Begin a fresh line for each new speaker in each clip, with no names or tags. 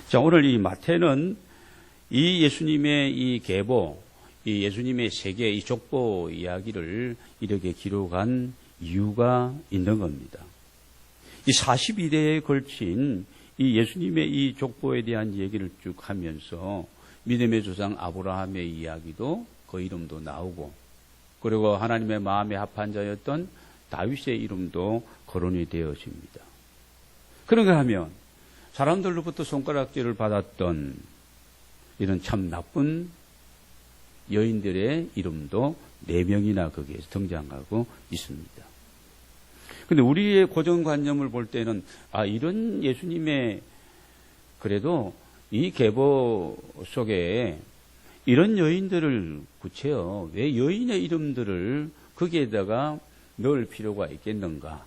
자, 오늘 이 마태는 이 예수님의 이 계보, 이 예수님의 세계, 이 족보 이야기를 이렇게 기록한 이유가 있는 겁니다. 이 42대에 걸친 이 예수님의 이 족보에 대한 얘기를 쭉 하면서 믿음의 조상 아브라함의 이야기도 그 이름도 나오고, 그리고 하나님의 마음에 합한 자였던 다윗의 이름도 거론이 되어집니다. 그런가 하면 사람들로부터 손가락질을 받았던 이런 참 나쁜 여인들의 이름도 4명이나 거기에 등장하고 있습니다. 근데 우리의 고정관념을 볼 때는 이런 예수님의 그래도 이 계보 속에 이런 여인들을 구체요, 왜 여인의 이름들을 거기에다가 넣을 필요가 있겠는가?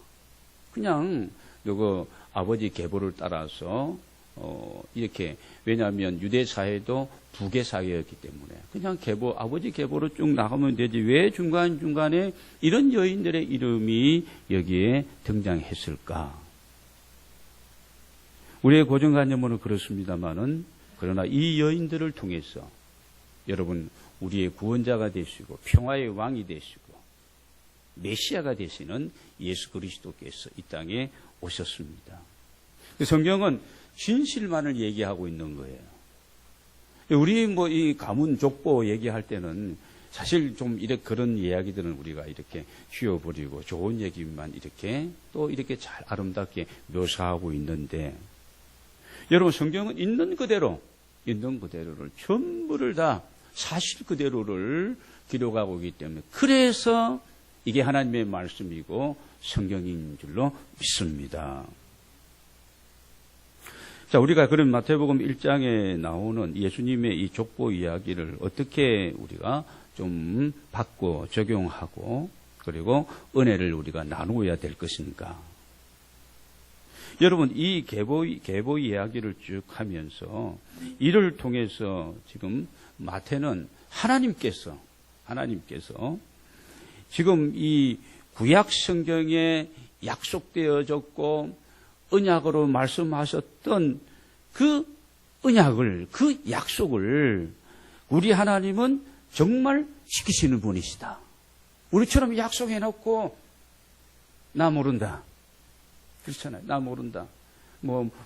그냥 누구 아버지 계보를 따라서 이렇게, 왜냐하면 유대 사회도 부계 사회였기 때문에 그냥 계보, 아버지 계보로 쭉 나가면 되지 왜 중간중간에 이런 여인들의 이름이 여기에 등장했을까? 우리의 고정관념으로는 그렇습니다만은, 그러나 이 여인들을 통해서 여러분 우리의 구원자가 되시고 평화의 왕이 되시고 메시아가 되시는 예수 그리스도께서 이 땅에 오셨습니다. 성경은 진실만을 얘기하고 있는 거예요. 우리 이 가문 족보 얘기할 때는 사실 좀 그런 이야기들은 우리가 이렇게 휘어버리고 좋은 얘기만 이렇게 또 이렇게 잘 아름답게 묘사하고 있는데, 여러분 성경은 있는 그대로를 전부를 다 사실 그대로를 기록하고 있기 때문에, 그래서 이게 하나님의 말씀이고 성경인 줄로 믿습니다. 자, 우리가 그런 마태복음 1장에 나오는 예수님의 이 족보 이야기를 어떻게 우리가 좀 받고 적용하고 그리고 은혜를 우리가 나누어야 될 것인가? 여러분, 이 계보 이야기를 쭉 하면서 이를 통해서 지금 마태는 하나님께서 지금 이 구약 성경에 약속되어졌고 언약으로 말씀하셨던 그 언약을, 그 약속을 우리 하나님은 정말 지키시는 분이시다. 우리처럼 약속해놓고 나 모른다, 그렇잖아요. 나 모른다,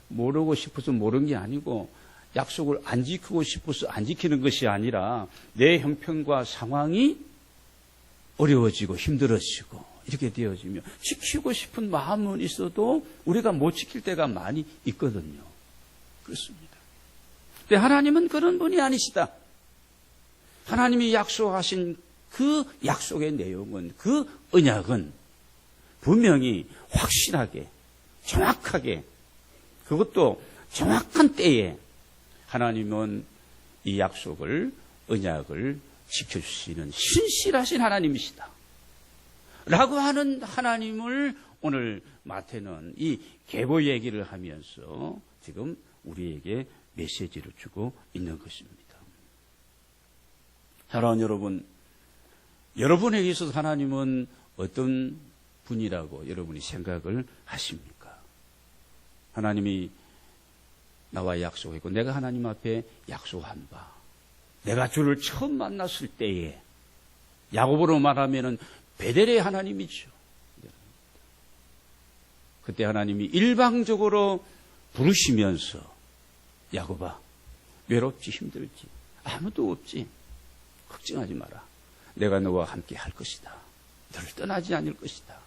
모르고 싶어서 모르는 게 아니고 약속을 안 지키고 싶어서 안 지키는 것이 아니라 내 형편과 상황이 어려워지고 힘들어지고 이렇게 되어지며 지키고 싶은 마음은 있어도 우리가 못 지킬 때가 많이 있거든요. 그렇습니다. 근데 하나님은 그런 분이 아니시다. 하나님이 약속하신 그 약속의 내용은, 그 언약은 분명히 확실하게, 정확하게, 그것도 정확한 때에 하나님은 이 약속을, 언약을 지켜주시는 신실하신 하나님이시다 라고 하는 하나님을 오늘 마태는 이 계보 얘기를 하면서 지금 우리에게 메시지를 주고 있는 것입니다. 사랑하는 여러분, 여러분에게 있어서 하나님은 어떤 분이라고 여러분이 생각을 하십니까? 하나님이 나와 약속했고 내가 하나님 앞에 약속한 바, 내가 주를 처음 만났을 때에, 야고보로 말하면은 베델의 하나님이죠. 그때 하나님이 일방적으로 부르시면서 야고보아, 외롭지 힘들지 아무도 없지, 걱정하지 마라. 내가 너와 함께 할 것이다. 너를 떠나지 않을 것이다.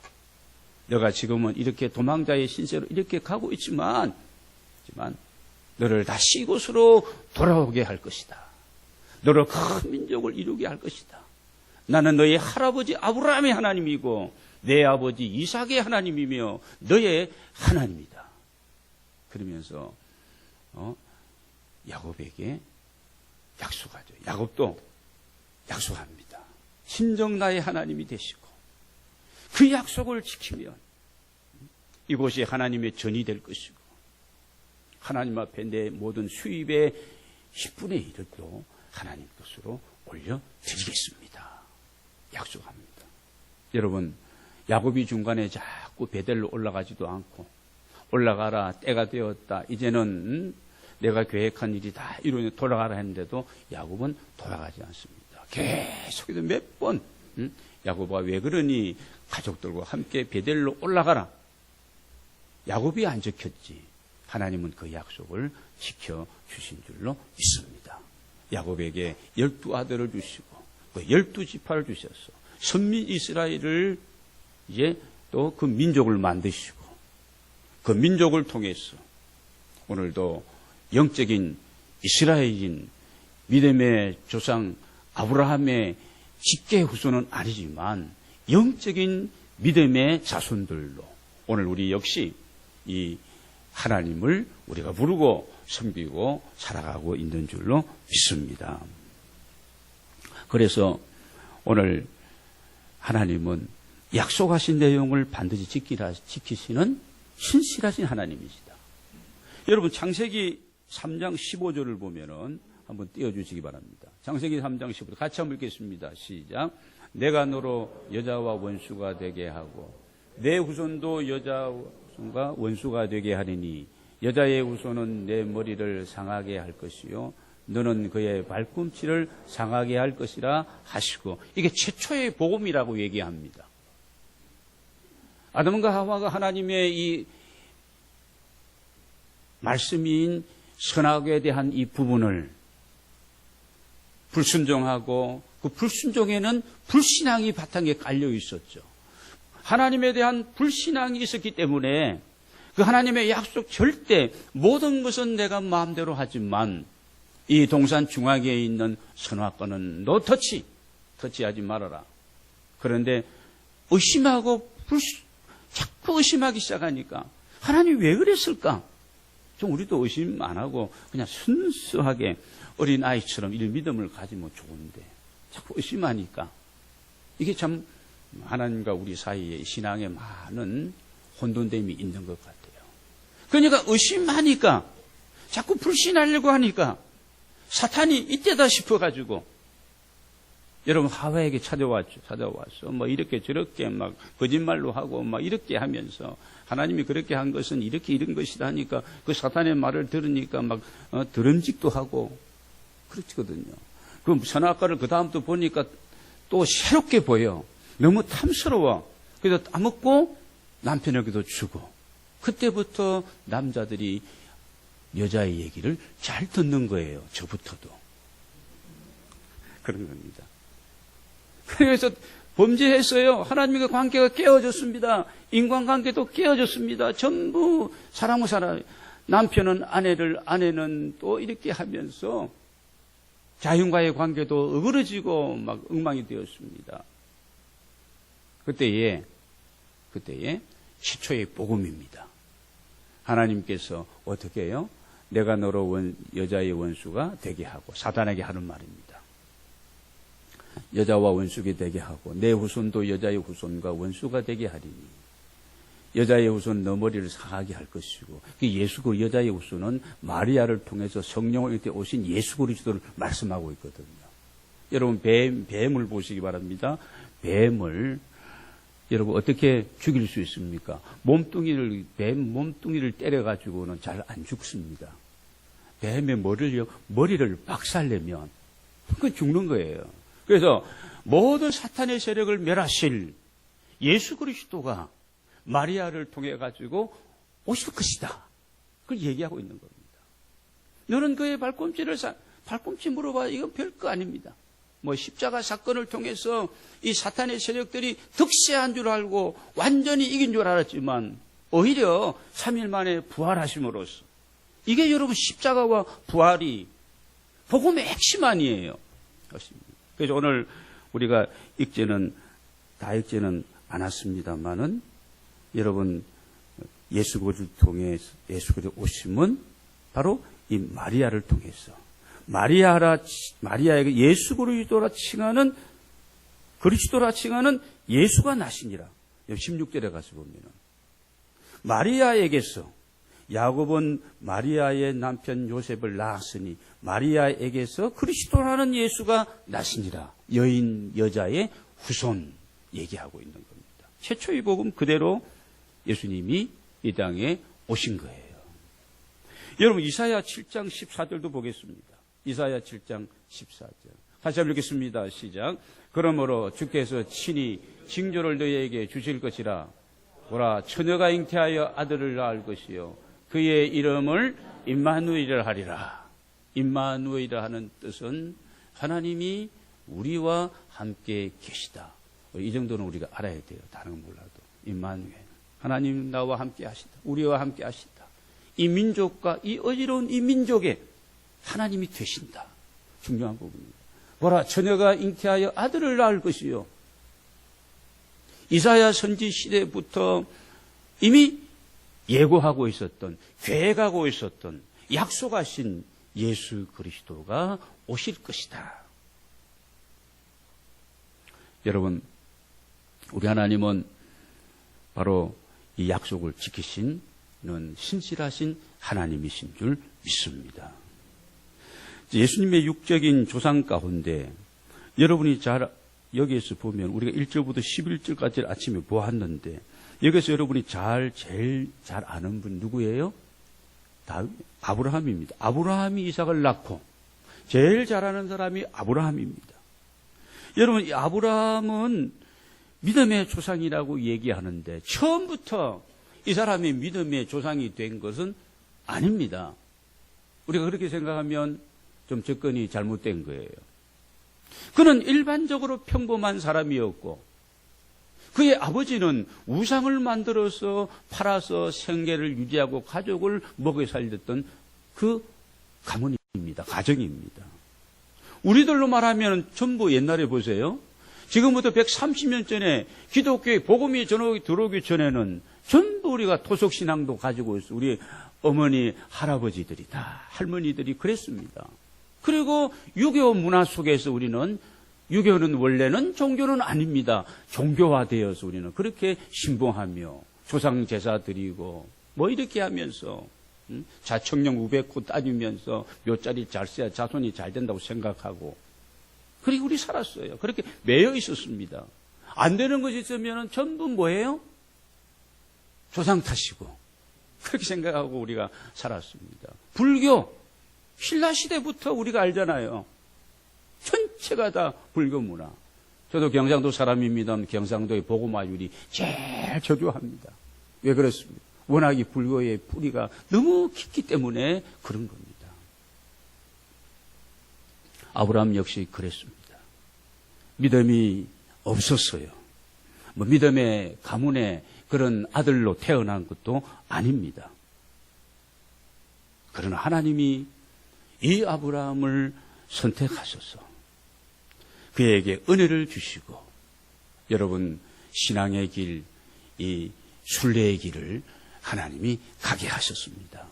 너가 지금은 이렇게 도망자의 신세로 이렇게 가고 있지만 너를 다시 이곳으로 돌아오게 할 것이다. 너를 큰 민족을 이루게 할 것이다. 나는 너의 할아버지 아브라함의 하나님이고 내 아버지 이삭의 하나님이며 너의 하나님이다. 그러면서 야곱에게 약속하죠. 야곱도 약속합니다. 친정 나의 하나님이 되시고 그 약속을 지키면 이곳이 하나님의 전이 될 것이고 하나님 앞에 내 모든 수입의 10분의 1도 하나님 것으로 올려드리겠습니다. 약속합니다. 여러분, 야곱이 중간에 자꾸 베델로 올라가지도 않고 올라가라, 때가 되었다, 이제는 내가 계획한 일이 다 이루어져 돌아가라 했는데도 야곱은 돌아가지 않습니다. 계속해서 몇 번 야곱아 왜 그러니 가족들과 함께 베델로 올라가라. 야곱이 안 지켰지. 하나님은 그 약속을 지켜주신 줄로 믿습니다. 야곱에게 12아들을 주시고 또 12지파를 주셔서 선민 이스라엘을 이제 또 그 민족을 만드시고 그 민족을 통해서 오늘도 영적인 이스라엘인 믿음의 조상 아브라함의 직계 후손은 아니지만 영적인 믿음의 자손들로 오늘 우리 역시 이 하나님을 우리가 부르고 섬기고 살아가고 있는 줄로 믿습니다. 그래서 오늘 하나님은 약속하신 내용을 반드시 지키시는 신실하신 하나님이시다. 여러분 창세기 3장 15절을 보면은 한번 띄워주시기 바랍니다. 창세기 3장 15절 같이 한번 읽겠습니다. 시작. 내가 너로 여자와 원수가 되게 하고 내 후손도 여자와 원수가 되게 하리니 여자의 후손은 내 머리를 상하게 할 것이요 너는 그의 발꿈치를 상하게 할 것이라 하시고 이게 최초의 복음이라고 얘기합니다. 아담과 하와가 하나님의 이 말씀인 선악에 대한 이 부분을 불순종하고 그 불순종에는 불신앙이 바탕에 깔려 있었죠. 하나님에 대한 불신앙이 있었기 때문에 그 하나님의 약속 절대 모든 것은 내가 마음대로 하지만 이 동산 중앙에 있는 선악과는 너 터치하지 말아라. 그런데 의심하고 자꾸 의심하기 시작하니까 하나님 왜 그랬을까? 좀 우리도 의심 안 하고 그냥 순수하게 어린 아이처럼 이 믿음을 가지면 좋은데 자꾸 의심하니까 이게 참 하나님과 우리 사이에 신앙에 많은 혼돈됨이 있는 것 같아요. 그러니까 의심하니까 자꾸 불신하려고 하니까 사탄이 이때다 싶어가지고 여러분 하와에게 찾아와서 뭐 이렇게 저렇게 막 거짓말로 하고 막 이렇게 하면서 하나님이 그렇게 한 것은 이렇게 이런 것이다 하니까 그 사탄의 말을 들으니까 막 드럼직도 하고 그렇거든요. 그 선악과를 그 다음부터 보니까 또 새롭게 보여. 너무 탐스러워. 그래서 따먹고 남편에게도 주고 그때부터 남자들이 여자의 얘기를 잘 듣는 거예요. 저부터도. 그런 겁니다. 그래서 범죄했어요. 하나님과 관계가 깨어졌습니다. 인간관계도 깨어졌습니다. 전부 사람과 사람, 남편은 아내를, 아내는 또 이렇게 하면서 자연과의 관계도 어그러지고 막 엉망이 되었습니다. 그때에 시초의 복음입니다. 하나님께서 어떻게 해요? 내가 너로 여자의 원수가 되게 하고 사단에게 하는 말입니다. 여자와 원수가 되게 하고 내 후손도 여자의 후손과 원수가 되게 하리니 여자의 후손 너 머리를 상하게 할 것이고 그 여자의 후손은 마리아를 통해서 성령을 이렇게 오신 예수 그리스도를 말씀하고 있거든요. 여러분 뱀을 보시기 바랍니다. 뱀을 여러분 어떻게 죽일 수 있습니까? 뱀 몸뚱이를 때려가지고는 잘 안 죽습니다. 뱀의 머리를 박살내면 그건 죽는 거예요. 그래서 모든 사탄의 세력을 멸하실 예수 그리스도가 마리아를 통해 가지고 오실 것이다. 그걸 얘기하고 있는 겁니다. 너는 그의 발꿈치 물어봐. 이건 별거 아닙니다. 뭐 십자가 사건을 통해서 이 사탄의 세력들이 득세한 줄 알고 완전히 이긴 줄 알았지만 오히려 3일 만에 부활하심으로써 이게 여러분 십자가와 부활이 복음의 핵심 아니에요. 그래서 오늘 우리가 다 읽지는 않았습니다만은 여러분 예수 그리스도를 통해 예수 그리스도 오심은 바로 이 마리아를 통해서 마리아에게 예수 그리스도라 칭하는 예수가 나시니라. 16절에 가서 보면은 마리아에게서 야곱은 마리아의 남편 요셉을 낳았으니 마리아에게서 그리스도라는 예수가 나시니라. 여자의 후손 얘기하고 있는 겁니다. 최초의 복음 그대로 예수님이 이 땅에 오신 거예요. 여러분 이사야 7장 14절도 보겠습니다. 이사야 7장 14절. 다시 한번 읽겠습니다. 시작. 그러므로 주께서 친히 징조를 너희에게 주실 것이라. 보라, 처녀가 잉태하여 아들을 낳을 것이요 그의 이름을 임마누엘이라 하리라. 임마누엘이라 하는 뜻은 하나님이 우리와 함께 계시다. 이 정도는 우리가 알아야 돼요. 다른 건 몰라도. 임마누엘. 하나님 나와 함께 하시다. 우리와 함께 하시다. 이 민족과 이 어지러운 이 민족에 하나님이 되신다. 중요한 부분입니다. 보라, 처녀가 잉태하여 아들을 낳을 것이요. 이사야 선지 시대부터 이미 예고하고 있었던, 계획하고 있었던, 약속하신 예수 그리스도가 오실 것이다. 여러분, 우리 하나님은 바로 이 약속을 지키시는 신실하신 하나님이신 줄 믿습니다. 예수님의 육적인 조상 가운데 여러분이 잘 여기에서 보면 우리가 1절부터 11절까지 아침에 보았는데 여기서 여러분이 제일 잘 아는 분 누구예요? 아브라함입니다. 아브라함이 이삭을 낳고 제일 잘 아는 사람이 아브라함입니다. 여러분, 이 아브라함은 믿음의 조상이라고 얘기하는데 처음부터 이 사람이 믿음의 조상이 된 것은 아닙니다. 우리가 그렇게 생각하면 좀 접근이 잘못된 거예요. 그는 일반적으로 평범한 사람이었고 그의 아버지는 우상을 만들어서 팔아서 생계를 유지하고 가족을 먹여 살렸던 그 가문입니다. 가정입니다. 우리들로 말하면 전부 옛날에 보세요. 지금부터 130년 전에 기독교의 복음이 들어오기 전에는 전부 우리가 토속신앙도 가지고 있어. 우리 어머니, 할아버지들이 다 할머니들이 그랬습니다. 그리고 유교 문화 속에서 우리는 유교는 원래는 종교는 아닙니다. 종교화되어서 우리는 그렇게 신봉하며 조상 제사 드리고 뭐 이렇게 하면서 자청령 우백호 따지면서 묘자리 잘 써야 자손이 잘 된다고 생각하고 그리고 우리 살았어요. 그렇게 매여 있었습니다. 안 되는 것이 있으면 전부 뭐예요? 조상 탓이고 그렇게 생각하고 우리가 살았습니다. 불교 신라 시대부터 우리가 알잖아요. 전체가 다 불교 문화. 저도 경상도 사람입니다. 경상도의 복음화율이 제일 저조합니다. 왜 그렇습니까? 워낙 이 불교의 뿌리가 너무 깊기 때문에 그런 겁니다. 아브라함 역시 그랬습니다. 믿음이 없었어요. 믿음의 가문에 그런 아들로 태어난 것도 아닙니다. 그러나 하나님이 이 아브라함을 선택하셔서 그에게 은혜를 주시고 여러분 신앙의 길, 이 순례의 길을 하나님이 가게 하셨습니다.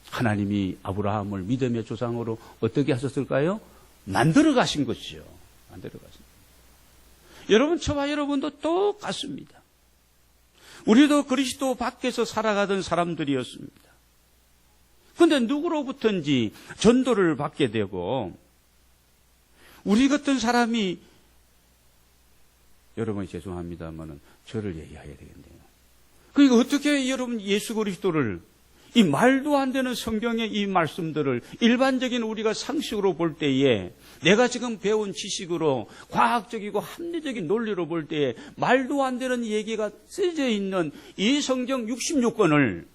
하나님이 아브라함을 믿음의 조상으로 어떻게 하셨을까요? 만들어 가신 것이죠. 만들어 가신 것. 여러분, 저와 여러분도 똑같습니다. 우리도 그리스도 밖에서 살아가던 사람들이었습니다. 그런데 누구로부터인지 전도를 받게 되고 우리 같은 사람이 여러분 죄송합니다만은 저를 얘기해야 되겠네요. 그러니까 어떻게 여러분 예수 그리스도를 이 말도 안 되는 성경의 이 말씀들을 일반적인 우리가 상식으로 볼 때에 내가 지금 배운 지식으로 과학적이고 합리적인 논리로 볼 때에 말도 안 되는 얘기가 쓰여져 있는 이 성경 66권을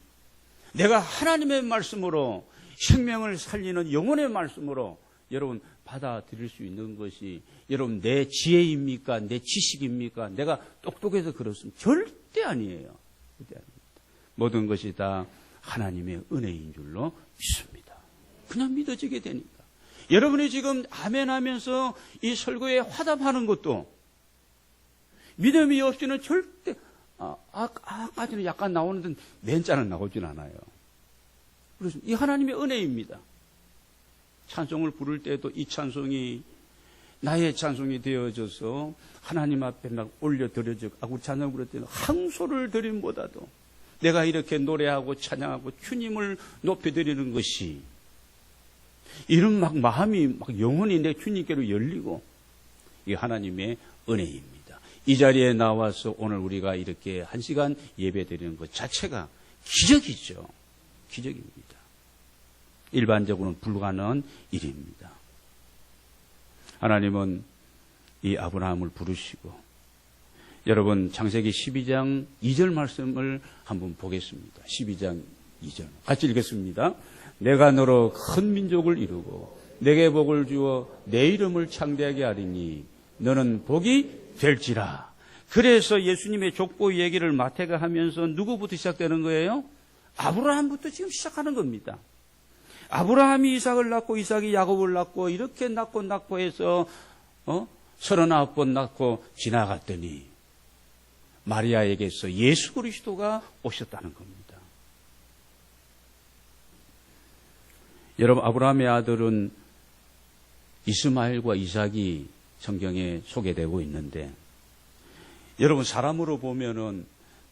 내가 하나님의 말씀으로 생명을 살리는 영혼의 말씀으로 여러분 받아들일 수 있는 것이 여러분 내 지혜입니까? 내 지식입니까? 내가 똑똑해서 그렇습니까? 절대 아니에요. 절대 아닙니다. 모든 것이 다 하나님의 은혜인 줄로 믿습니다. 그냥 믿어지게 되니까. 여러분이 지금 아멘 하면서 이 설교에 화답하는 것도 믿음이 없이는 절대 아까지는 약간 나오는데 맨자는 나오진 않아요. 그래서 이 하나님의 은혜입니다. 찬송을 부를 때도 이 찬송이 나의 찬송이 되어져서 하나님 앞에 막 올려드려져 아구 찬송을 부를 때는 항소를 드림보다도 내가 이렇게 노래하고 찬양하고 주님을 높여드리는 것이 이런 막 마음이 막 영혼이 내 주님께로 열리고 이 하나님의 은혜입니다. 이 자리에 나와서 오늘 우리가 이렇게 1시간 예배 드리는 것 자체가 기적이죠. 기적입니다. 일반적으로는 불가능한 일입니다. 하나님은 이 아브라함을 부르시고, 여러분 창세기 12장 2절 말씀을 한번 보겠습니다. 12장 2절 같이 읽겠습니다. 내가 너로 큰 민족을 이루고 내게 복을 주어 내 이름을 창대하게 하리니 너는 복이 될지라. 그래서 예수님의 족보 얘기를 마태가 하면서 누구부터 시작되는 거예요? 아브라함부터 지금 시작하는 겁니다. 아브라함이 이삭을 낳고 이삭이 야곱을 낳고 이렇게 낳고 해서 39번 낳고 지나갔더니 마리아에게서 예수 그리스도가 오셨다는 겁니다. 여러분, 아브라함의 아들은 이스마엘과 이삭이 성경에 소개되고 있는데, 여러분 사람으로 보면은,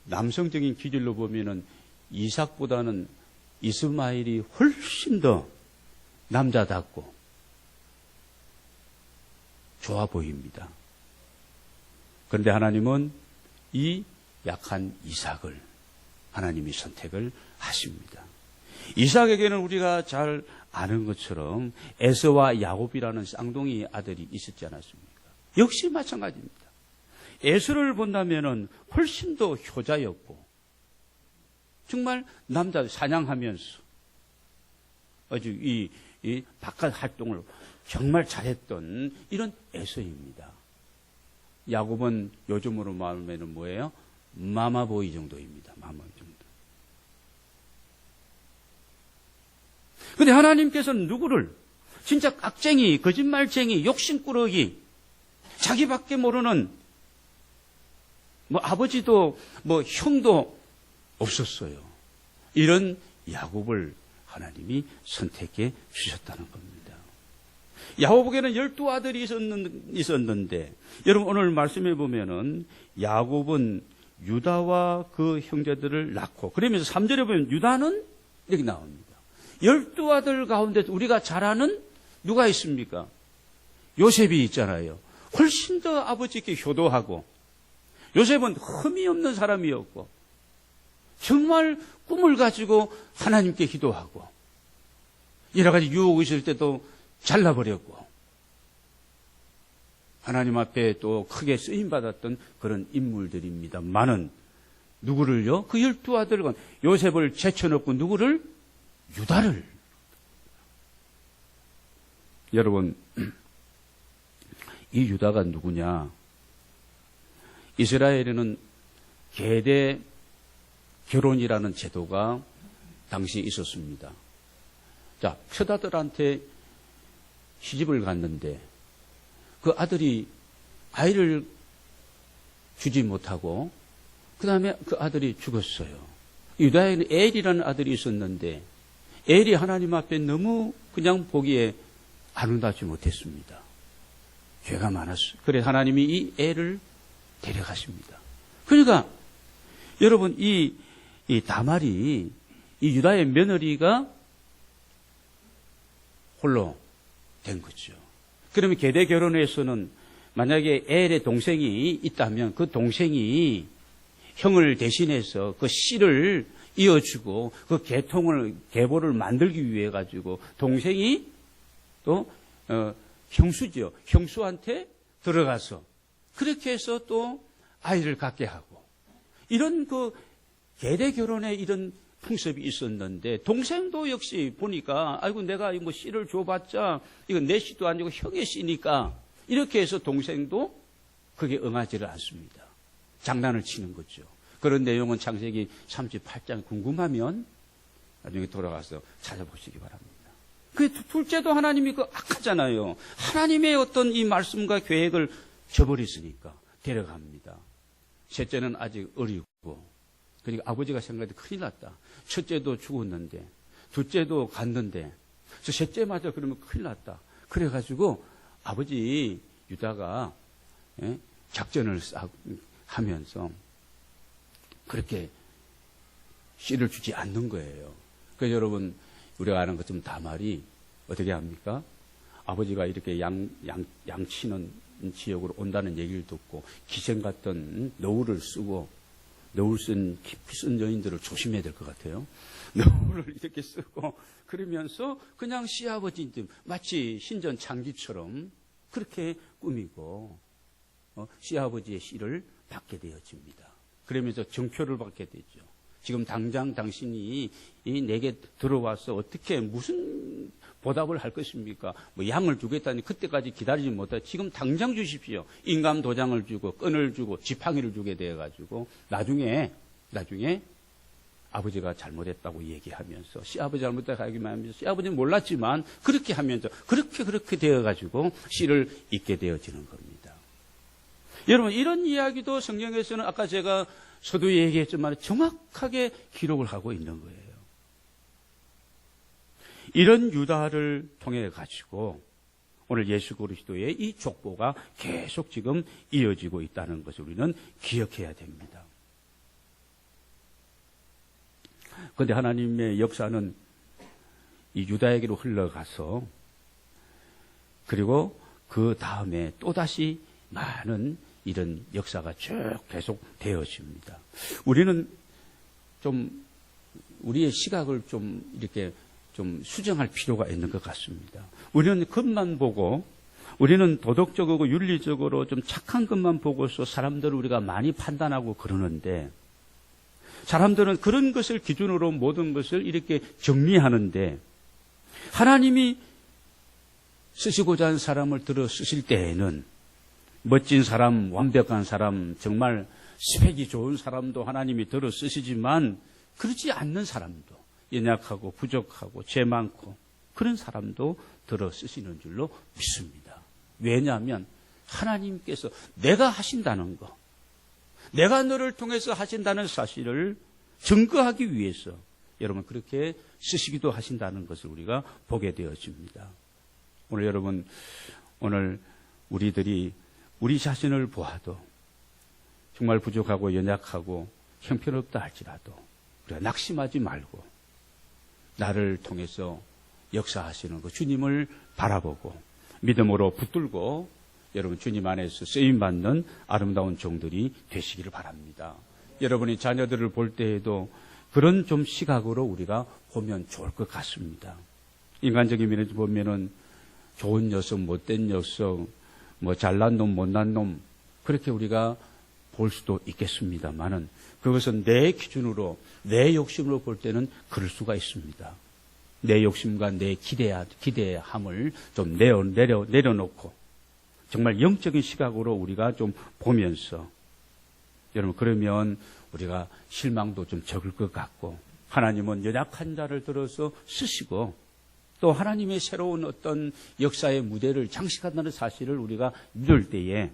남성적인 기질로 보면은 이삭보다는 이스마엘이 훨씬 더 남자답고 좋아 보입니다. 그런데 하나님은 이 약한 이삭을 하나님이 선택을 하십니다. 이삭에게는 우리가 잘 아는 것처럼 에서와 야곱이라는 쌍둥이 아들이 있었지 않았습니까? 역시 마찬가지입니다. 에서를 본다면은 훨씬 더 효자였고, 정말 남자 사냥하면서 아주 이 바깥 활동을 정말 잘했던 이런 에서입니다. 야곱은 요즘으로 말하면 뭐예요? 마마보이 정도입니다. 마마보이 정도. 그런데 하나님께서는 누구를 진짜 깍쟁이, 거짓말쟁이, 욕심꾸러기, 자기밖에 모르는 아버지도 형도 없었어요. 이런 야곱을 하나님이 선택해 주셨다는 겁니다. 야곱에게는 12아들이 있었는데, 여러분 오늘 말씀해 보면은 야곱은 유다와 그 형제들을 낳고, 그러면서 3절에 보면 유다는 여기 나옵니다. 12아들 가운데 우리가 잘 아는 누가 있습니까? 요셉이 있잖아요. 훨씬 더 아버지께 효도하고, 요셉은 흠이 없는 사람이었고, 정말 꿈을 가지고 하나님께 기도하고, 여러 가지 유혹이 있을 때도 잘라버렸고, 하나님 앞에 또 크게 쓰임받았던 그런 인물들입니다만은, 누구를요? 그 12아들과 요셉을 제쳐놓고 누구를? 유다를. 여러분, 이 유다가 누구냐? 이스라엘에는 계대 결혼이라는 제도가 당시에 있었습니다. 자, 첫아들한테 시집을 갔는데 그 아들이 아이를 주지 못하고 그 다음에 그 아들이 죽었어요. 유다에는 엘이라는 아들이 있었는데 엘이 하나님 앞에 너무 그냥 보기에 아름답지 못했습니다. 죄가 많았어요. 그래서 하나님이 이 엘을 데려가십니다. 그러니까 여러분 이 다말이 이 유다의 며느리가 홀로 된 거죠. 그러면 계대 결혼에서는 만약에 엘의 동생이 있다면 그 동생이 형을 대신해서 그 씨를 이어주고 그 계보를 만들기 위해 가지고 동생이 또 형수죠. 형수한테 들어가서 그렇게 해서 또 아이를 갖게 하고, 이런 그 계대 결혼에 이런 풍습이 있었는데, 동생도 역시 보니까 아이고 내가 이거 씨를 줘봤자 이건 내 씨도 아니고 형의 씨니까 이렇게 해서 동생도 그게 응하지를 않습니다. 장난을 치는 거죠. 그런 내용은 창세기 38장 궁금하면 나중에 돌아가서 찾아보시기 바랍니다. 그 둘째도 하나님이 그 악하잖아요. 하나님의 어떤 이 말씀과 계획을 저버렸으니까 데려갑니다. 셋째는 아직 어리고, 그러니까 아버지가 생각해도 큰일 났다. 첫째도 죽었는데, 둘째도 갔는데, 셋째마저 그러면 큰일 났다. 그래가지고 아버지 유다가 작전을 하면서 그렇게 씨를 주지 않는 거예요. 그래서 여러분 우리가 아는 것처럼 다말이 어떻게 합니까? 아버지가 이렇게 양치는 지역으로 온다는 얘기를 듣고 기생 같던 노울을 쓰고 너울 깊이 쓴 여인들을 조심해야 될 것 같아요. 너울을 이렇게 쓰고 그러면서 그냥 시아버지들 마치 신전 창기처럼 그렇게 꾸미고 시아버지의 시를 받게 되어집니다. 그러면서 정표를 받게 되죠. 지금 당장 당신이 내게 들어와서 어떻게 무슨 보답을 할 것입니까? 뭐 양을 주겠다니 그때까지 기다리지 못해. 지금 당장 주십시오. 인감 도장을 주고 끈을 주고 지팡이를 주게 되어가지고 나중에 아버지가 잘못했다고 얘기하면서 시아버지 잘못했다고 얘기하면서 시아버지는 몰랐지만 그렇게 하면서 그렇게 되어가지고 시를 읽게 되어지는 겁니다. 여러분 이런 이야기도 성경에서는 아까 제가 서두에 얘기했지만 정확하게 기록을 하고 있는 거예요. 이런 유다를 통해 가지고 오늘 예수 그리스도의 이 족보가 계속 지금 이어지고 있다는 것을 우리는 기억해야 됩니다. 그런데 하나님의 역사는 이 유다에게로 흘러가서 그리고 그 다음에 또다시 많은 이런 역사가 쭉 계속 되어집니다. 우리는 좀 우리의 시각을 좀 이렇게 좀 수정할 필요가 있는 것 같습니다. 우리는 것만 보고 우리는 도덕적이고 윤리적으로 좀 착한 것만 보고서 사람들을 우리가 많이 판단하고 그러는데 사람들은 그런 것을 기준으로 모든 것을 이렇게 정리하는데 하나님이 쓰시고자 하는 사람을 들어 쓰실 때에는 멋진 사람, 완벽한 사람, 정말 스펙이 좋은 사람도 하나님이 들어 쓰시지만 그렇지 않는 사람도 연약하고 부족하고 죄 많고 그런 사람도 들어 쓰시는 줄로 믿습니다. 왜냐하면 하나님께서 내가 하신다는 거, 내가 너를 통해서 하신다는 사실을 증거하기 위해서 여러분 그렇게 쓰시기도 하신다는 것을 우리가 보게 되어집니다. 오늘 여러분, 오늘 우리들이 우리 자신을 보아도 정말 부족하고 연약하고 형편없다 할지라도 우리가 낙심하지 말고 나를 통해서 역사하시는 그 주님을 바라보고 믿음으로 붙들고 여러분 주님 안에서 쓰임받는 아름다운 종들이 되시기를 바랍니다. 여러분이 자녀들을 볼 때에도 그런 좀 시각으로 우리가 보면 좋을 것 같습니다. 인간적인 면에서 보면은 좋은 녀석, 못된 녀석, 뭐 잘난 놈, 못난 놈 그렇게 우리가 볼 수도 있겠습니다만은 그것은 내 기준으로 내 욕심으로 볼 때는 그럴 수가 있습니다. 내 욕심과 내 기대함을 좀 내려놓고 정말 영적인 시각으로 우리가 좀 보면서 여러분 그러면 우리가 실망도 좀 적을 것 같고 하나님은 연약한 자를 들어서 쓰시고 또 하나님의 새로운 어떤 역사의 무대를 장식한다는 사실을 우리가 믿을 때에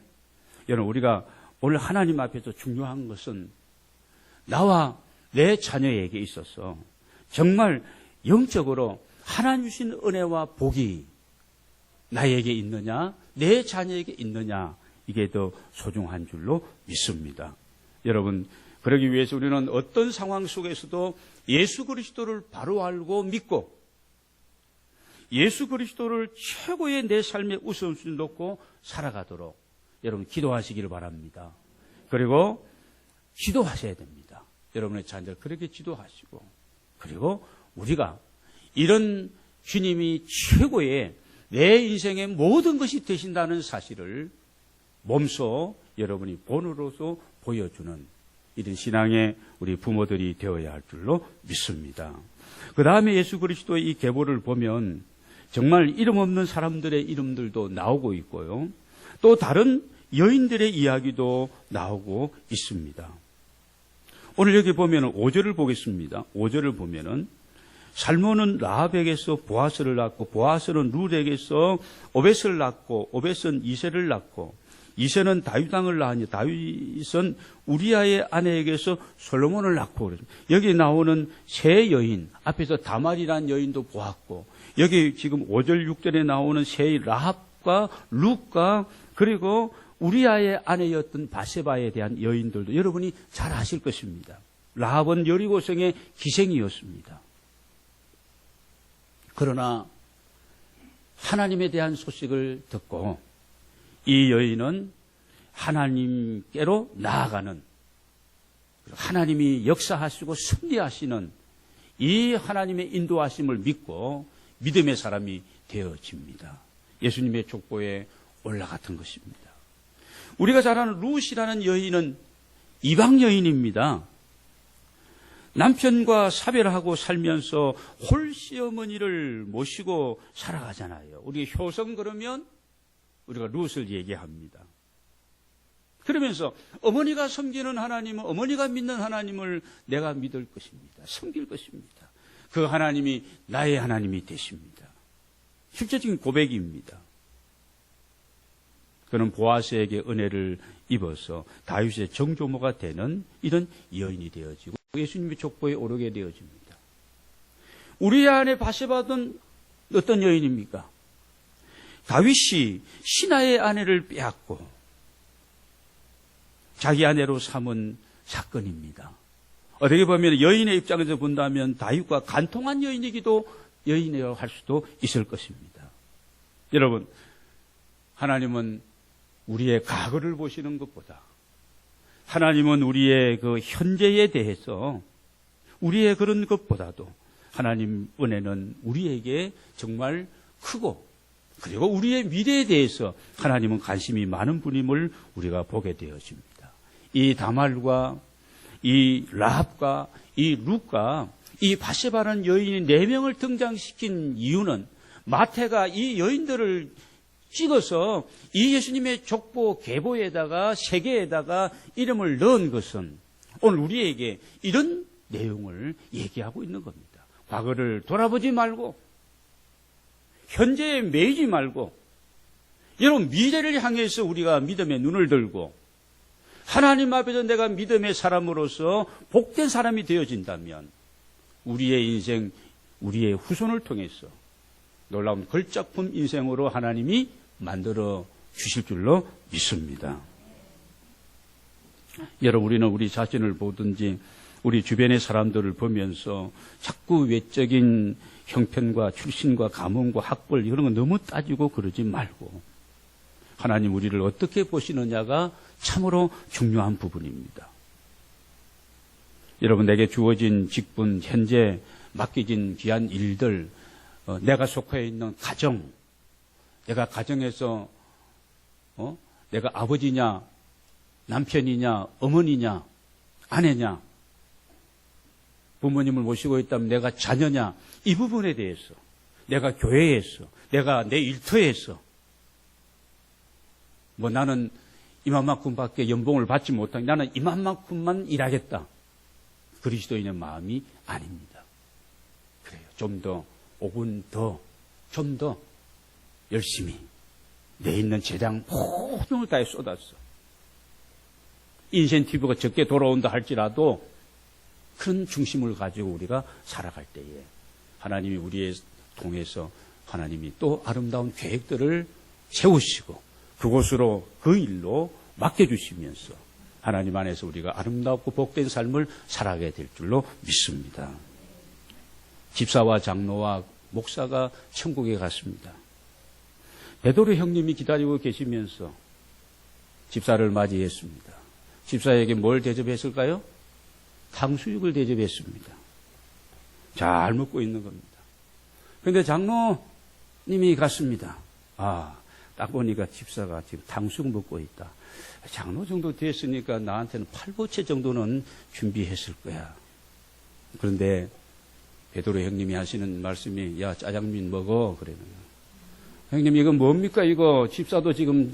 여러분 우리가 오늘 하나님 앞에서 중요한 것은 나와 내 자녀에게 있어서 정말 영적으로 하나님 주신 은혜와 복이 나에게 있느냐 내 자녀에게 있느냐 이게 더 소중한 줄로 믿습니다. 여러분 그러기 위해서 우리는 어떤 상황 속에서도 예수 그리스도를 바로 알고 믿고 예수 그리스도를 최고의 내 삶의 우선순위 놓고 살아가도록 여러분 기도하시기를 바랍니다. 그리고 기도하셔야 됩니다. 여러분의 자녀들 그렇게 기도하시고 그리고 우리가 이런 주님이 최고의 내 인생의 모든 것이 되신다는 사실을 몸소 여러분이 본으로서 보여주는 이런 신앙의 우리 부모들이 되어야 할 줄로 믿습니다. 그 다음에 예수 그리스도의 이 계보를 보면 정말 이름 없는 사람들의 이름들도 나오고 있고요. 또 다른 여인들의 이야기도 나오고 있습니다. 오늘 여기 보면 5절을 보겠습니다. 5절을 보면은 살몬은 라합에게서 보아스를 낳고 보아스는 룻에게서 오벳을 낳고 오벳은 이세를 낳고 이세는 다윗 왕을 낳으니 다윗은 우리아의 아내에게서 솔로몬을 낳고 여기 나오는 세 여인 앞에서 다말이라는 여인도 보았고 여기 지금 5절 6절에 나오는 세 라합과 룻과 그리고 우리아의 아내였던 바세바에 대한 여인들도 여러분이 잘 아실 것입니다. 라합은 여리고성의 기생이었습니다. 그러나 하나님에 대한 소식을 듣고 이 여인은 하나님께로 나아가는 하나님이 역사하시고 승리하시는 이 하나님의 인도하심을 믿고 믿음의 사람이 되어집니다. 예수님의 족보에 올라갔던 것입니다. 우리가 잘 아는 룻이라는 여인은 이방 여인입니다. 남편과 사별하고 살면서 홀시어머니를 모시고 살아가잖아요. 우리 효성 그러면 우리가 룻을 얘기합니다. 그러면서 어머니가 섬기는 하나님은, 어머니가 믿는 하나님을 내가 믿을 것입니다. 섬길 것입니다. 그 하나님이 나의 하나님이 되십니다. 실제적인 고백입니다. 그는 보아스에게 은혜를 입어서 다윗의 정조모가 되는 이런 여인이 되어지고 예수님의 족보에 오르게 되어집니다. 우리 안에 바세바는 어떤 여인입니까? 다윗이 신하의 아내를 빼앗고 자기 아내로 삼은 사건입니다. 어떻게 보면 여인의 입장에서 본다면 다윗과 간통한 여인이기도 여인이라고 할 수도 있을 것입니다. 여러분, 하나님은 우리의 과거를 보시는 것보다 하나님은 우리의 그 현재에 대해서 우리의 그런 것보다도 하나님 은혜는 우리에게 정말 크고 그리고 우리의 미래에 대해서 하나님은 관심이 많은 분임을 우리가 보게 되어집니다. 이 다말과 이 라합과 이 룻과 이 바세바라는 여인이 4명을 등장시킨 이유는 마태가 이 여인들을 찍어서 이 예수님의 족보 계보에다가 세계에다가 이름을 넣은 것은 오늘 우리에게 이런 내용을 얘기하고 있는 겁니다. 과거를 돌아보지 말고 현재에 매이지 말고 여러분 미래를 향해서 우리가 믿음의 눈을 들고 하나님 앞에서 내가 믿음의 사람으로서 복된 사람이 되어진다면 우리의 인생, 우리의 후손을 통해서 놀라운 걸작품 인생으로 하나님이 만들어 주실 줄로 믿습니다. 여러분, 우리는 우리 자신을 보든지 우리 주변의 사람들을 보면서 자꾸 외적인 형편과 출신과 가문과 학벌 이런 거 너무 따지고 그러지 말고 하나님 우리를 어떻게 보시느냐가 참으로 중요한 부분입니다. 여러분, 내게 주어진 직분, 현재 맡겨진 귀한 일들, 내가 속해 있는 가정, 내가 가정에서 내가 아버지냐, 남편이냐, 어머니냐, 아내냐, 부모님을 모시고 있다면 내가 자녀냐, 이 부분에 대해서 내가 교회에서, 내가 내 일터에서 나는 이만큼밖에 연봉을 받지 못하니 나는 이만큼만 일하겠다. 그리스도인의 마음이 아닙니다. 그래요. 좀 더, 5분 더, 좀 더 열심히 내 있는 재량 모든 걸 다해 쏟았어. 인센티브가 적게 돌아온다 할지라도 큰 중심을 가지고 우리가 살아갈 때에 하나님이 우리의 통해서 하나님이 또 아름다운 계획들을 세우시고 그곳으로 그 일로 맡겨주시면서 하나님 안에서 우리가 아름답고 복된 삶을 살아가게 될 줄로 믿습니다. 집사와 장로와 목사가 천국에 갔습니다. 베드로 형님이 기다리고 계시면서 집사를 맞이했습니다. 집사에게 뭘 대접했을까요? 탕수육을 대접했습니다. 잘 먹고 있는 겁니다. 그런데 장로님이 갔습니다. 딱 보니까 집사가 지금 탕수육 먹고 있다. 장로 정도 됐으니까 나한테는 팔보채 정도는 준비했을 거야. 그런데 베드로 형님이 하시는 말씀이 야 짜장면 먹어 그러는 거예요. 형님 이거 뭡니까 이거 집사도 지금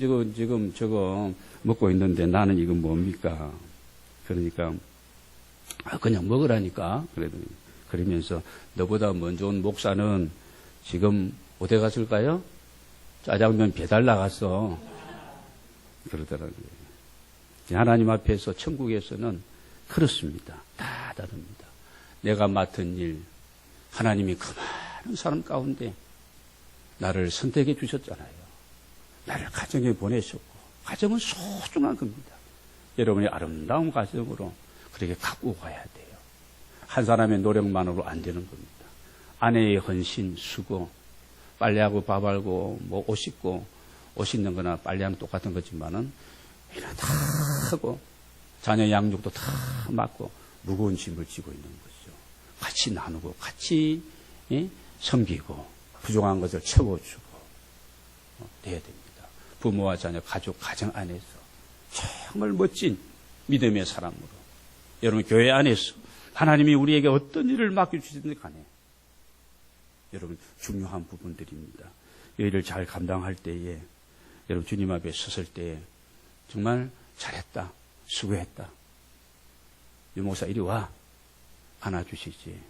저거 먹고 있는데 나는 이거 뭡니까? 그러니까 그냥 먹으라니까 그러면서 너보다 먼저 온 목사는 지금 어디 갔을까요? 짜장면 배달 나갔어. 그러더라고요. 하나님 앞에서 천국에서는 그렇습니다. 다 다릅니다. 내가 맡은 일, 하나님이 그 많은 사람 가운데 나를 선택해 주셨잖아요. 나를 가정에 보내셨고 가정은 소중한 겁니다. 여러분이 아름다운 가정으로 그렇게 갖고 가야 돼요. 한 사람의 노력만으로 안 되는 겁니다. 아내의 헌신, 수고, 빨래하고 밥하고 옷 씻고 옷 씻는 거나 빨래하는 똑같은 거지만은 이런 다 하고 자녀 양육도 다 맡고 무거운 짐을 지고 있는 거죠. 같이 나누고 같이 섬기고 부족한 것을 채워주고 해야 됩니다. 부모와 자녀, 가족, 가정 안에서 정말 멋진 믿음의 사람으로 여러분 교회 안에서 하나님이 우리에게 어떤 일을 맡겨주시든 간에 여러분 중요한 부분들입니다. 이 일을 잘 감당할 때에 여러분 주님 앞에 섰을 때에 정말 잘했다, 수고했다. 유목사 이리 와 안아주시지.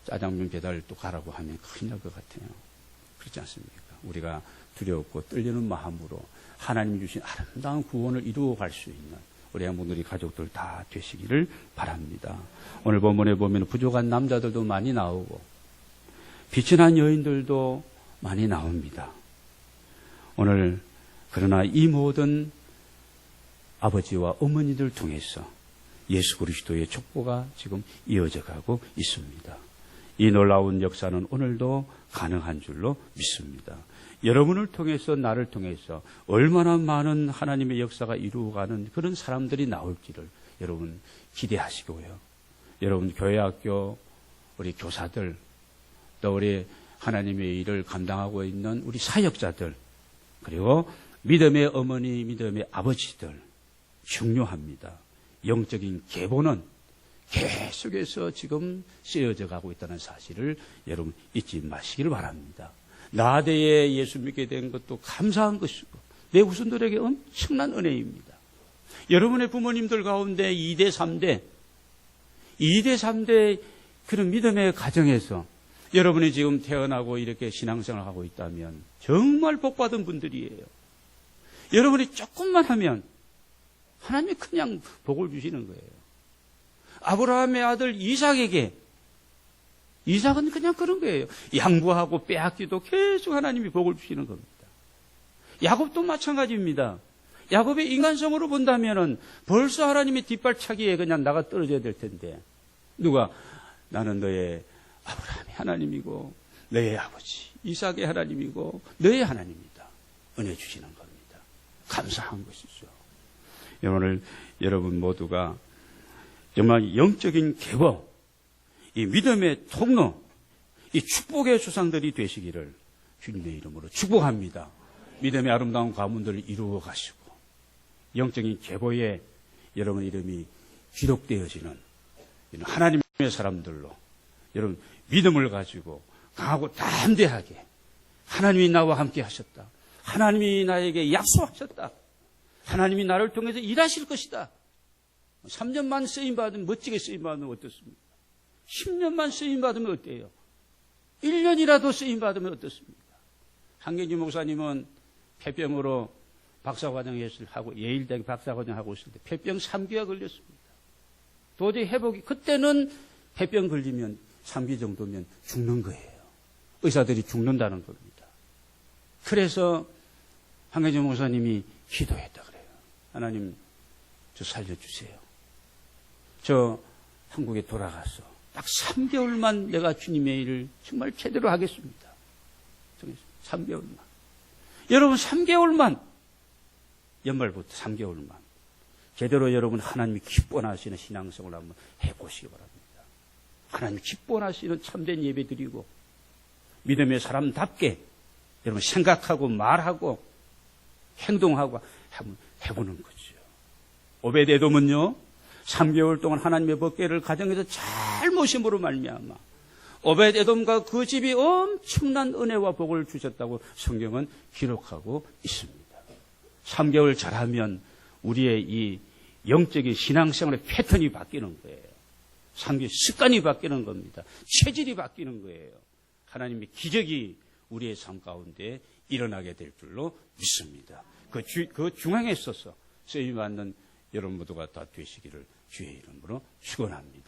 짜장면 배달 또 가라고 하면 큰일 날 것 같아요. 그렇지 않습니까? 우리가 두렵고 떨리는 마음으로 하나님이 주신 아름다운 구원을 이루어갈 수 있는 우리 양분들이 가족들 다 되시기를 바랍니다. 오늘 본문에 보면 부족한 남자들도 많이 나오고 비천한 여인들도 많이 나옵니다. 오늘 그러나 이 모든 아버지와 어머니들 통해서 예수 그리스도의 족보가 지금 이어져 가고 있습니다. 이 놀라운 역사는 오늘도 가능한 줄로 믿습니다. 여러분을 통해서 나를 통해서 얼마나 많은 하나님의 역사가 이루어가는 그런 사람들이 나올지를 여러분 기대하시고요. 여러분 교회학교 우리 교사들 또 우리 하나님의 일을 감당하고 있는 우리 사역자들 그리고 믿음의 어머니 믿음의 아버지들 중요합니다. 영적인 계보는 계속해서 지금 쓰여져 가고 있다는 사실을 여러분 잊지 마시기를 바랍니다. 나대에 예수 믿게 된 것도 감사한 것이고 내 후손들에게 엄청난 은혜입니다. 여러분의 부모님들 가운데 2대 3대 그런 믿음의 가정에서 여러분이 지금 태어나고 이렇게 신앙생활을 하고 있다면 정말 복받은 분들이에요. 여러분이 조금만 하면 하나님이 그냥 복을 주시는 거예요. 아브라함의 아들 이삭은 그냥 그런 거예요. 양보하고 빼앗기도 계속 하나님이 복을 주시는 겁니다. 야곱도 마찬가지입니다. 야곱의 인간성으로 본다면은 벌써 하나님의 뒷발차기에 그냥 나가 떨어져야 될 텐데 누가 나는 너의 아브라함의 하나님이고 너의 아버지 이삭의 하나님이고 너의 하나님이다. 은혜 주시는 겁니다. 감사한 것이죠. 오늘 여러분 모두가 정말 영적인 계보, 이 믿음의 통로, 이 축복의 수상들이 되시기를 주님의 이름으로 축복합니다. 믿음의 아름다운 가문들을 이루어 가시고 영적인 계보에 여러분 이름이 기록되어지는 하나님의 사람들로 여러분 믿음을 가지고 강하고 담대하게 하나님이 나와 함께 하셨다. 하나님이 나에게 약속하셨다. 하나님이 나를 통해서 일하실 것이다. 3년만 쓰임받으면 멋지게 쓰임받으면 어떻습니까? 10년만 쓰임받으면 어때요? 1년이라도 쓰임받으면 어떻습니까? 한경주 목사님은 폐병으로 박사과정을 하고 예일대 박사과정 하고 있을 때 폐병 3기가 걸렸습니다. 도저히 회복이 그때는 폐병 걸리면 3기 정도면 죽는 거예요. 의사들이 죽는다는 겁니다. 그래서 한경주 목사님이 기도했다 그래요. 하나님 저 살려주세요. 저 한국에 돌아가서 딱 3개월만 내가 주님의 일을 정말 제대로 하겠습니다. 3개월만. 여러분 3개월만 연말부터 3개월만 제대로 여러분 하나님이 기뻐하시는 신앙생활을 한번 해보시기 바랍니다. 하나님 기뻐하시는 참된 예배 드리고 믿음의 사람답게 여러분 생각하고 말하고 행동하고 한번 해보는 거죠. 오벳에돔은요 3개월 동안 하나님의 법궤를 가정에서 잘 모심으로 말미암아 오벳에돔과 그 집이 엄청난 은혜와 복을 주셨다고 성경은 기록하고 있습니다. 3개월 잘하면 우리의 이 영적인 신앙생활의 패턴이 바뀌는 거예요. 3개월 습관이 바뀌는 겁니다. 체질이 바뀌는 거예요. 하나님의 기적이 우리의 삶 가운데 일어나게 될 줄로 믿습니다. 그 중앙에 있어서 쓰임받는 여러분 모두가 다 되시기를 주의 이름으로 축원합니다.